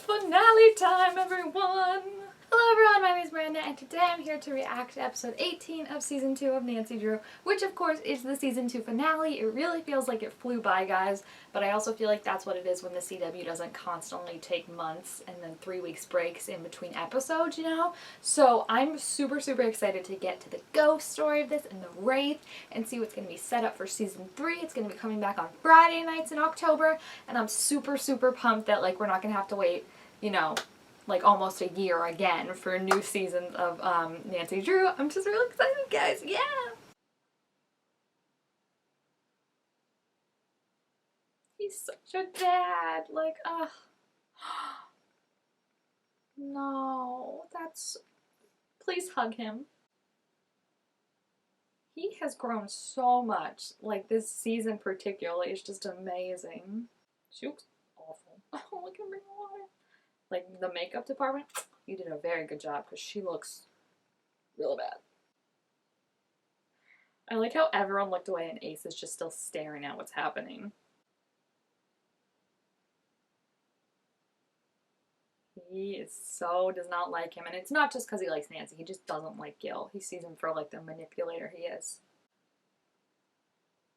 Finale time, everyone! Hello everyone, my name is Miranda, and today I'm here to react to episode 18 of season 2 of Nancy Drew, which of course is the season 2 finale. It really feels like it flew by, guys, but I also feel like that's what it is when the CW doesn't constantly take months and then 3 weeks breaks in between episodes, you know? So I'm super excited to get to the ghost story of this and the Wraith and see what's going to be set up for season 3. It's going to be coming back on Friday nights in October, and I'm super pumped that like we're not going to have to wait, you know, like almost a year again for a new season of Nancy Drew. I'm just really excited, guys. Yeah! He's such a dad. Like, ugh. No, that's... Please hug him. He has grown so much. Like, this season particularly is just amazing. She looks awful. Oh, look at her water. Like, the makeup department, you did a very good job because she looks real bad. I like how everyone looked away and Ace is just still staring at what's happening. He is does not like him, and it's not just because he likes Nancy, he just doesn't like Gil. He sees him for like the manipulator he is.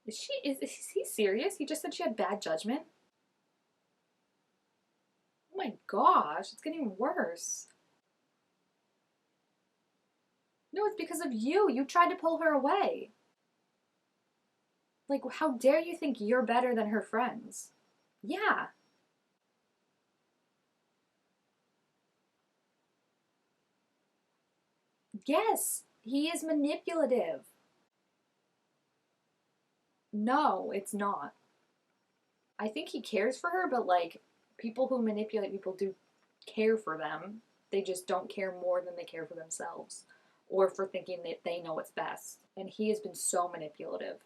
Is he serious? He just said she had bad judgment? Oh my gosh, it's getting worse. No, it's because of you. You tried to pull her away. Like, how dare you think you're better than her friends? Yeah. Yes, he is manipulative. No, it's not. I think he cares for her, but like, people who manipulate people do care for them. They just don't care more than they care for themselves or for thinking that they know what's best. And he has been so manipulative.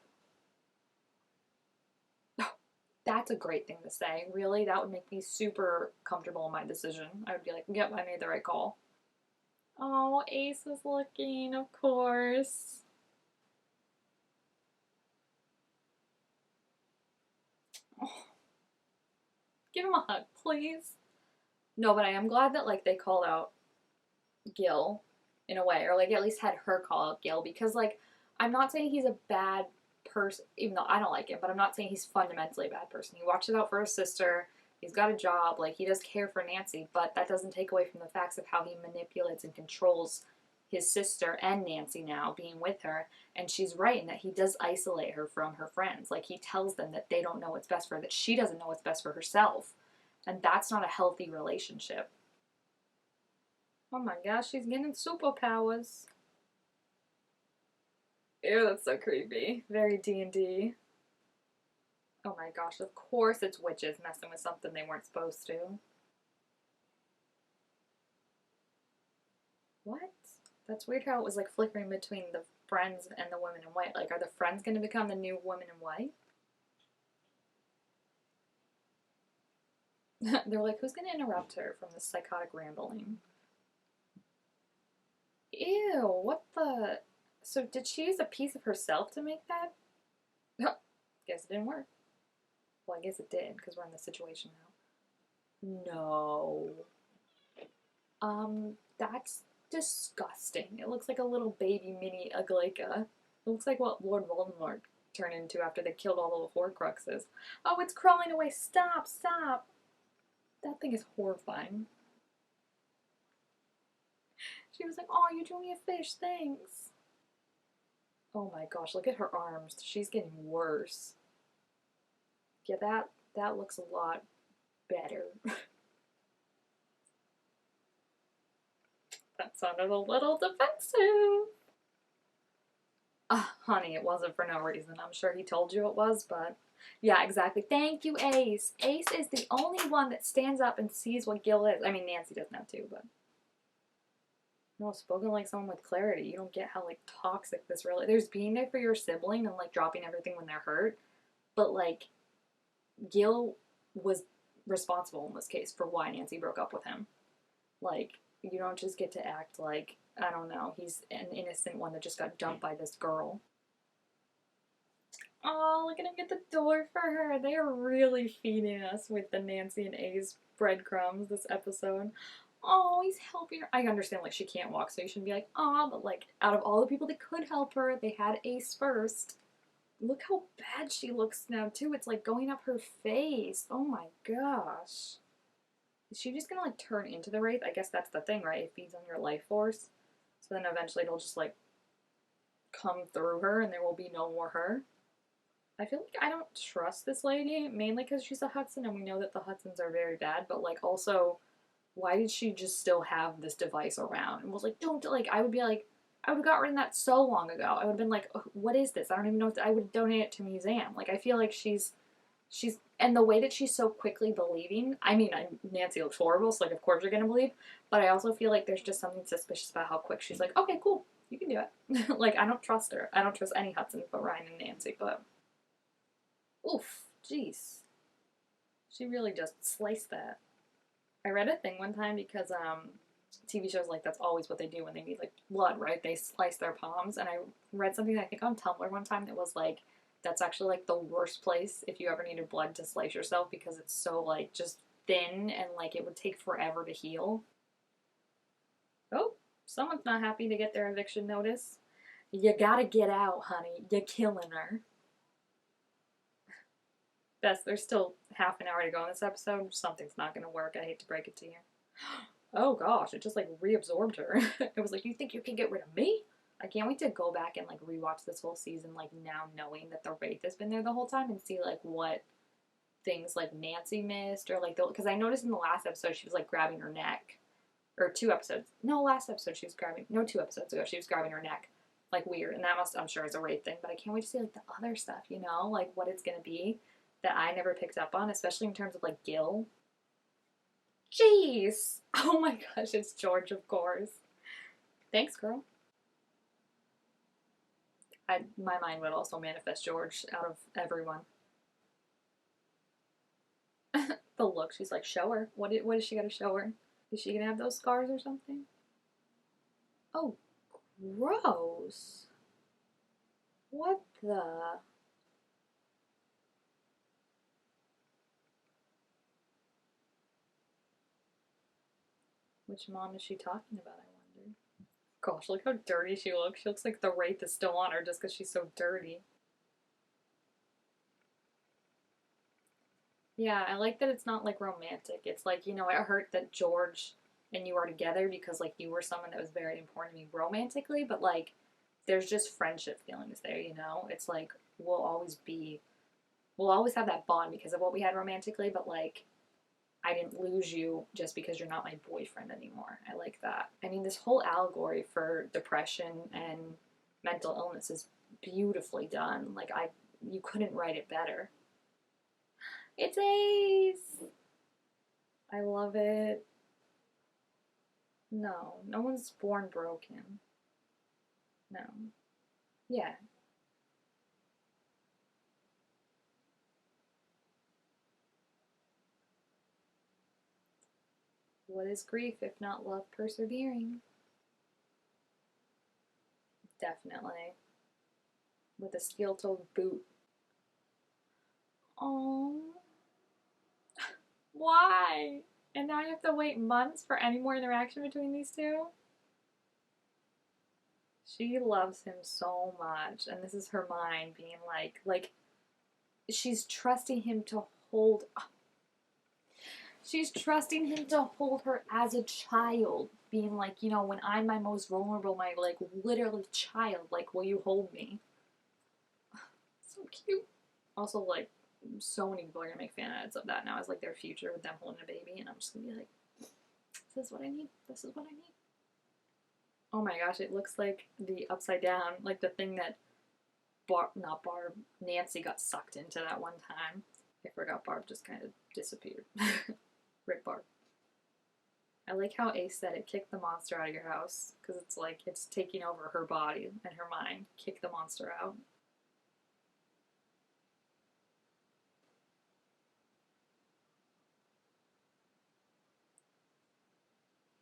That's a great thing to say. Really, that would make me super comfortable in my decision. I would be like, yep, I made the right call. Oh, Ace was looking, of course. Oh, give him a hug, please. No, but I am glad that like they called out Gil in a way, or like at least had her call out Gil, because like I'm not saying he's a bad person, even though I don't like him, but I'm not saying he's fundamentally a bad person. He watches out for his sister. He's got a job. Like, he does care for Nancy, but that doesn't take away from the facts of how he manipulates and controls his sister and Nancy now being with her. And she's right in that he does isolate her from her friends. Like, he tells them that they don't know what's best for her, that she doesn't know what's best for herself. And that's not a healthy relationship. Oh my gosh, she's getting superpowers. Ew, that's so creepy. Very D&D. Oh my gosh, of course it's witches messing with something they weren't supposed to. What? That's weird how it was like flickering between the friends and the women in white. Like, are the friends going to become the new women in white? They're like, who's going to interrupt her from this psychotic rambling? Ew, what the... So did she use a piece of herself to make that? Guess it didn't work. Well, I guess it did, because we're in this situation now. No. That's disgusting. It looks like a little baby mini Aglaika. It looks like what Lord Voldemort turned into after they killed all the Horcruxes. Oh, it's crawling away. Stop, stop. That thing is horrifying. She was like, oh, you drew me a fish, thanks. Oh my gosh, look at her arms. She's getting worse. Yeah, that looks a lot better. That sounded a little defensive. Honey, it wasn't for no reason. I'm sure he told you it was, but yeah, exactly. Thank you, Ace. Ace is the only one that stands up and sees what Gil is. I mean, Nancy does now too, but no, spoken like someone with clarity. You don't get how like toxic this really. There's being there for your sibling and like dropping everything when they're hurt, but like Gil was responsible in this case for why Nancy broke up with him. Like, you don't just get to act like, I don't know, he's an innocent one that just got dumped by this girl. Oh, look at him get the door for her. They are really feeding us with the Nancy and Ace breadcrumbs this episode. Oh, he's helping her. I understand, like, she can't walk, so you shouldn't be like, oh, but, like, out of all the people that could help her, they had Ace first. Look how bad she looks now, too. It's, like, going up her face. Oh, my gosh. Is she just gonna, like, turn into the Wraith? I guess that's the thing, right? It feeds on your life force. So then eventually it'll just, like, come through her and there will be no more her. I feel like I don't trust this lady, mainly because she's a Hudson and we know that the Hudsons are very bad, but, like, also, why did she just still have this device around? And was like, don't, like, I would be like, I would have got rid of that so long ago. I would have been like, what is this? I don't even know if I would donate it to a museum. Like, I feel like she's, and the way that she's so quickly believing, I mean, Nancy looks horrible, so, like, of course you're gonna believe, but I also feel like there's just something suspicious about how quick she's like, okay, cool, you can do it. Like, I don't trust her. I don't trust any Hudsons but Ryan and Nancy, but, oof, jeez. She really just sliced that. I read a thing one time because TV shows, like, that's always what they do when they need, like, blood, right? They slice their palms, and I read something I think on Tumblr one time that was like, that's actually, like, the worst place if you ever needed blood to slice yourself because it's so, like, just thin and, like, it would take forever to heal. Oh, someone's not happy to get their eviction notice. You gotta get out, honey. You're killing her. Bess, there's still half an hour to go in this episode. Something's not gonna work. I hate to break it to you. Oh gosh, it just, like, reabsorbed her. It was like, you think you can get rid of me? I can't wait to go back and, like, rewatch this whole season, like, now knowing that the Wraith has been there the whole time and see, like, what things, like, Nancy missed or, like, because I noticed in the last episode she was, like, grabbing her neck. Or 2 episodes. No, last episode she was grabbing, no, 2 episodes ago she was grabbing her neck. Like, weird. And that must, I'm sure, is a Wraith thing. But I can't wait to see, like, the other stuff, you know? Like, what it's gonna be that I never picked up on, especially in terms of, like, Gil. Jeez! Oh my gosh, it's George, of course. Thanks, girl. My mind would also manifest George out of everyone. The look, she's like, show her. What is she gonna show her? Is she gonna have those scars or something? Oh, gross. What the? Which mom is she talking about, I wonder? Gosh, look how dirty she looks. She looks like the Wraith is still on her just because she's so dirty. Yeah, I like that it's not, like, romantic. It's like, you know, it hurt that George and you are together because, like, you were someone that was very important to me romantically, but, like, there's just friendship feelings there, you know? It's like, we'll always have that bond because of what we had romantically, but, like, I didn't lose you just because you're not my boyfriend anymore. I like that. I mean, this whole allegory for depression and mental illness is beautifully done. Like, you couldn't write it better. It's Ace! I love it. No, no one's born broken. No. Yeah. What is grief if not love persevering? Definitely. With a steel-toed boot. Oh. Why? And now you have to wait months for any more interaction between these two? She loves him so much, and this is her mind being like, she's trusting him to hold. She's trusting him to hold her as a child, being like, you know, when I'm my most vulnerable, my, like, literally child, like, will you hold me? So cute. Also, like, so many people are gonna make fan edits of that now as, like, their future with them holding a baby, and I'm just gonna be like, this is what I need. This is what I need. Oh my gosh, it looks like the Upside Down, like the thing that Nancy got sucked into that one time. I forgot Barb just kind of disappeared. Rip Barb. I like how Ace said it, kick the monster out of your house, because it's like, it's taking over her body and her mind. Kick the monster out.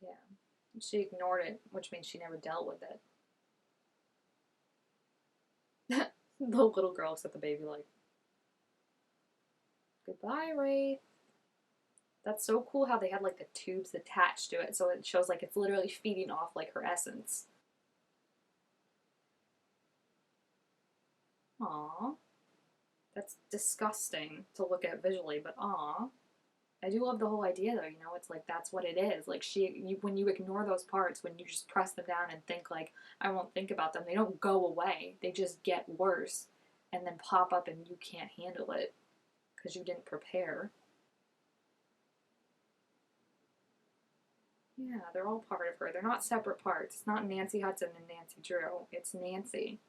Yeah. She ignored it, which means she never dealt with it. The little girl looks at the baby like, goodbye, Wraith. That's so cool how they had like the tubes attached to it, so it shows like it's literally feeding off like her essence. Aw, that's disgusting to look at visually, but aw. I do love the whole idea though, you know, it's like that's what it is. Like when you ignore those parts, when you just press them down and think like, I won't think about them, they don't go away. They just get worse and then pop up and you can't handle it because you didn't prepare. Yeah, they're all part of her. They're not separate parts. It's not Nancy Hudson and Nancy Drew. It's Nancy.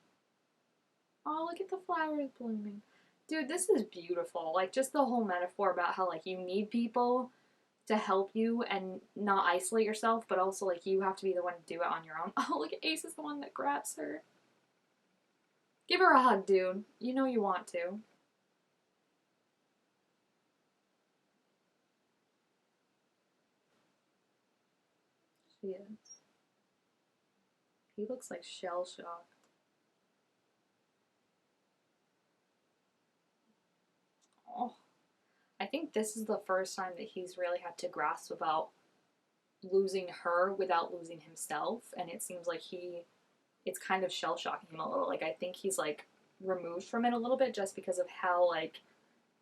Oh, look at the flowers blooming. Dude, this is beautiful. Like, just the whole metaphor about how, like, you need people to help you and not isolate yourself, but also, like, you have to be the one to do it on your own. Oh, look, Ace is the one that grabs her. Give her a hug, dude. You know you want to. She is. He looks like shell shocked. Oh, I think this is the first time that he's really had to grasp about losing her without losing himself, and it seems like it's kind of shell shocking him a little. Like I think he's like removed from it a little bit just because of how like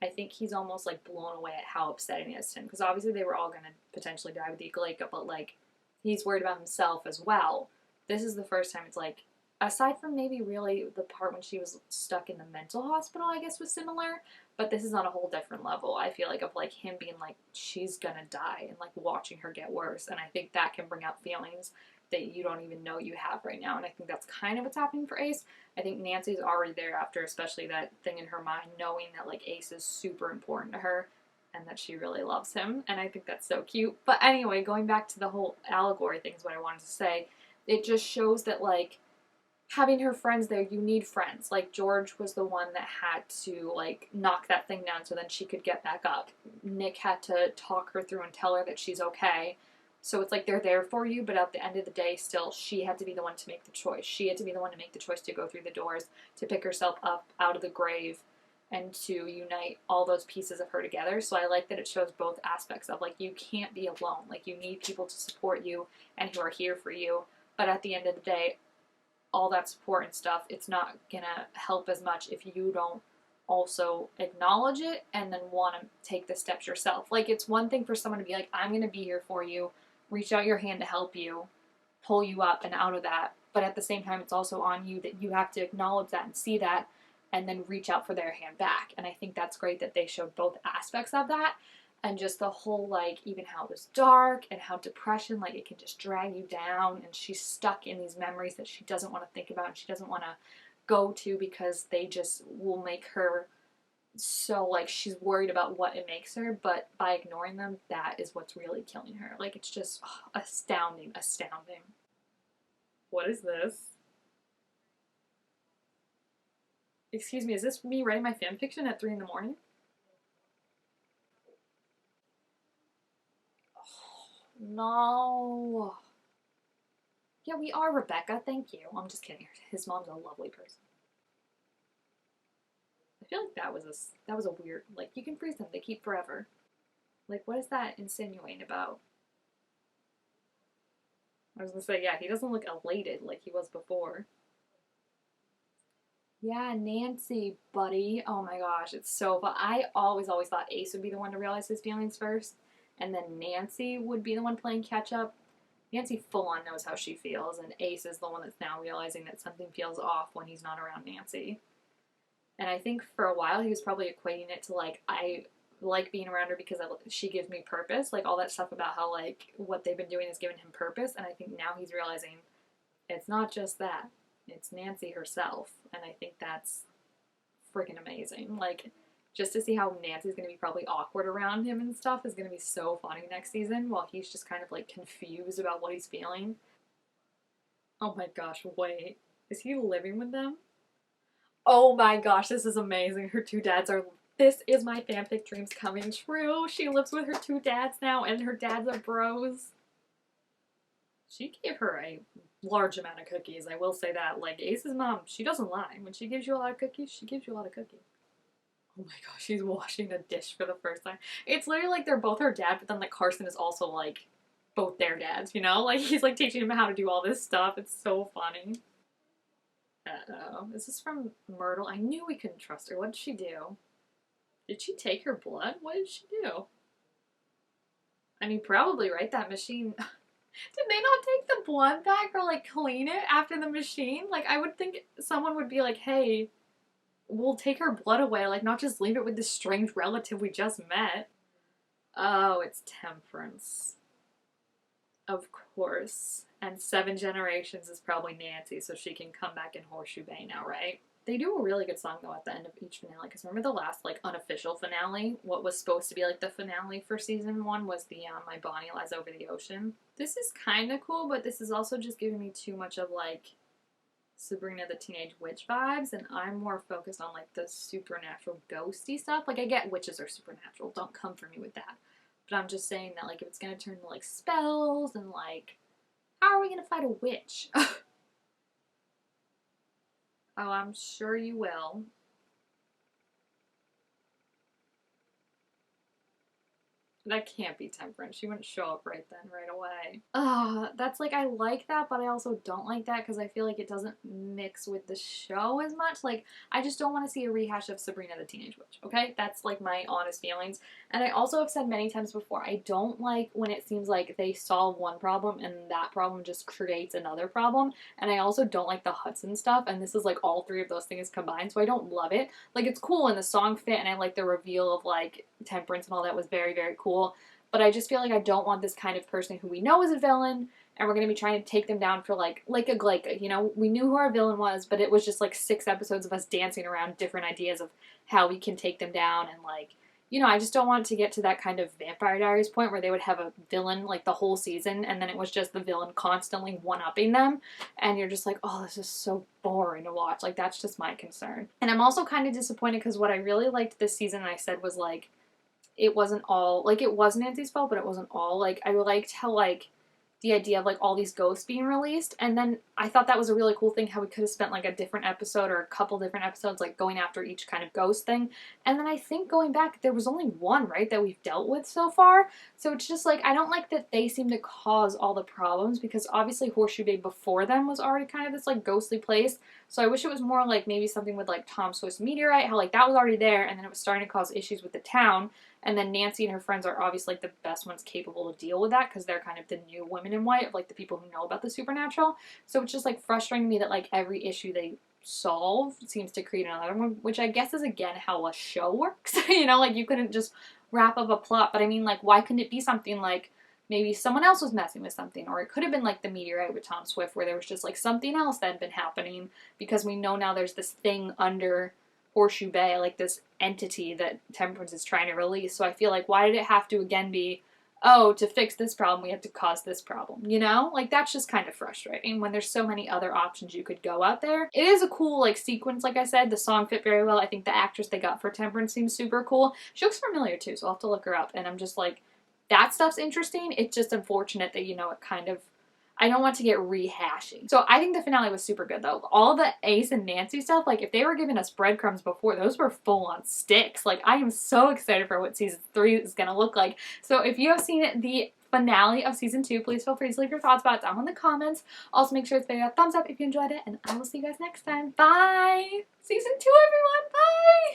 I think he's almost like blown away at how upsetting it is to him because obviously they were all gonna potentially die with Ecoleka, but like he's worried about himself as well. This is the first time it's like aside from maybe really the part when she was stuck in the mental hospital, I guess was similar, but this is on a whole different level. I feel like of like him being like she's gonna die and like watching her get worse, and I think that can bring out feelings that you don't even know you have right now, and I think that's kind of what's happening for Ace. I think Nancy's already there after, especially that thing in her mind, knowing that like Ace is super important to her and that she really loves him, and I think that's so cute. But anyway, going back to the whole allegory thing is what I wanted to say. It just shows that like having her friends there, you need friends. Like George was the one that had to like knock that thing down so then she could get back up. Nick had to talk her through and tell her that she's okay. So it's like they're there for you, but at the end of the day, still, she had to be the one to make the choice. She had to be the one to make the choice to go through the doors, to pick herself up out of the grave, and to unite all those pieces of her together. So I like that it shows both aspects of like you can't be alone. Like you need people to support you and who are here for you. But at the end of the day, all that support and stuff, it's not gonna help as much if you don't also acknowledge it and then want to take the steps yourself. Like it's one thing for someone to be like, I'm gonna be here for you, reach out your hand to help you, pull you up and out of that. But at the same time, it's also on you that you have to acknowledge that and see that and then reach out for their hand back. And I think that's great that they showed both aspects of that and just the whole like even how it was dark and how depression like it can just drag you down and she's stuck in these memories that she doesn't want to think about and she doesn't want to go to because they just will make her so like she's worried about what it makes her, but by ignoring them that is what's really killing her. Like it's just astounding. What is this? Excuse me, is this me writing my fan fiction at 3 in the morning? No. Yeah, we are Rebecca. Thank you. I'm just kidding. His mom's a lovely person. I feel like that was a weird like you can freeze them. They keep forever. Like what is that insinuating about? I was gonna say yeah. He doesn't look elated like he was before. Yeah, Nancy, buddy. Oh my gosh, it's so fun. I always thought Ace would be the one to realize his feelings first, and then Nancy would be the one playing catch up. Nancy full on knows how she feels, and Ace is the one that's now realizing that something feels off when he's not around Nancy. And I think for a while he was probably equating it to like I like being around her because she gives me purpose, like all that stuff about how like what they've been doing has given him purpose. And I think now he's realizing it's not just that; it's Nancy herself, and I think that's freaking amazing. Like just to see how Nancy's gonna be probably awkward around him and stuff is gonna be so funny next season, while he's just kind of like confused about what he's feeling. Oh my gosh, wait. Is he living with them? Oh my gosh, this is amazing. Her two dads are. This is my fanfic dreams coming true. She lives with her two dads now, and her dads are bros. She gave her a large amount of cookies, I will say that. Like, Ace's mom, she doesn't lie. When she gives you a lot of cookies, she gives you a lot of cookies. Oh my gosh, she's washing a dish for the first time. It's literally like they're both her dad, but then like Carson is also like both their dads, you know? Like he's like teaching him how to do all this stuff. It's so funny. Uh-oh. Is this from Myrtle? I knew we couldn't trust her. What did she do? Did she take her blood? What did she do? I mean, probably, right? That machine. Did they not take the blood back or like clean it after the machine? Like, I would think someone would be like, hey, we'll take her blood away. Like, not just leave it with this strange relative we just met. Oh, it's Temperance. Of course. And 7 Generations is probably Nancy, so she can come back in Horseshoe Bay now, right? They do a really good song though at the end of each finale. Because remember the last like unofficial finale? What was supposed to be like the finale for season 1 was the My Bonnie Lies Over the Ocean. This is kind of cool, but this is also just giving me too much of like Sabrina the Teenage Witch vibes, and I'm more focused on like the supernatural ghosty stuff. Like I get witches are supernatural. Don't come for me with that. But I'm just saying that like if it's gonna turn to like spells and like how are we gonna fight a witch? Oh, I'm sure you will. That can't be Temperance. She wouldn't show up right then, right away. That's like, I like that, but I also don't like that because I feel like it doesn't mix with the show as much. Like, I just don't want to see a rehash of Sabrina the Teenage Witch, okay? That's like my honest feelings. And I also have said many times before, I don't like when it seems like they solve one problem and that problem just creates another problem. And I also don't like the Hudson stuff, and this is like all 3 of those things combined, so I don't love it. Like, it's cool and the song fit, and I like the reveal of like Temperance and all that was very, very cool. But I just feel like I don't want this kind of person who we know is a villain, and we're gonna be trying to take them down for like a Glyca. You know, we knew who our villain was, but it was just like 6 episodes of us dancing around different ideas of how we can take them down, and like, you know, I just don't want to get to that kind of Vampire Diaries point where they would have a villain like the whole season and then it was just the villain constantly one-upping them and you're just like, oh, this is so boring to watch. Like, that's just my concern. And I'm also kind of disappointed because what I really liked this season, I said, was like, it wasn't all, like, it was Nancy's fault, but it wasn't all. Like, I liked how, like, the idea of, like, all these ghosts being released, and then I thought that was a really cool thing, how we could have spent, like, a different episode or a couple different episodes, like, going after each kind of ghost thing, and then I think going back, there was only one, right, that we've dealt with so far, so it's just, like, I don't like that they seem to cause all the problems, because obviously Horseshoe Bay before them was already kind of this, like, ghostly place, so I wish it was more like maybe something with, like, Tom Swift's Meteorite, how, like, that was already there, and then it was starting to cause issues with the town. And then Nancy and her friends are obviously like the best ones capable to deal with that because they're kind of the new women in white of like the people who know about the supernatural. So it's just like frustrating me that like every issue they solve seems to create another one, which I guess is again how a show works. You know, like you couldn't just wrap up a plot, but I mean like why couldn't it be something like maybe someone else was messing with something, or it could have been like the Meteorite with Tom Swift where there was just like something else that had been happening because we know now there's this thing under Horseshoe Bay, like this entity that Temperance is trying to release. So I feel like, why did it have to again be, oh, to fix this problem, we have to cause this problem, you know? Like, that's just kind of frustrating when there's so many other options you could go out there. It is a cool, like, sequence, like I said. The song fit very well. I think the actress they got for Temperance seems super cool. She looks familiar, too, so I'll have to look her up. And I'm just like, that stuff's interesting. It's just unfortunate that, you know, it kind of, I don't want to get rehashing. So I think the finale was super good though. All the Ace and Nancy stuff, like if they were giving us breadcrumbs before, those were full on sticks. Like I am so excited for what season 3 is going to look like. So if you have seen the finale of season 2, please feel free to leave your thoughts about it down in the comments. Also make sure to give it a thumbs up if you enjoyed it, and I will see you guys next time. Bye! Season 2, everyone! Bye!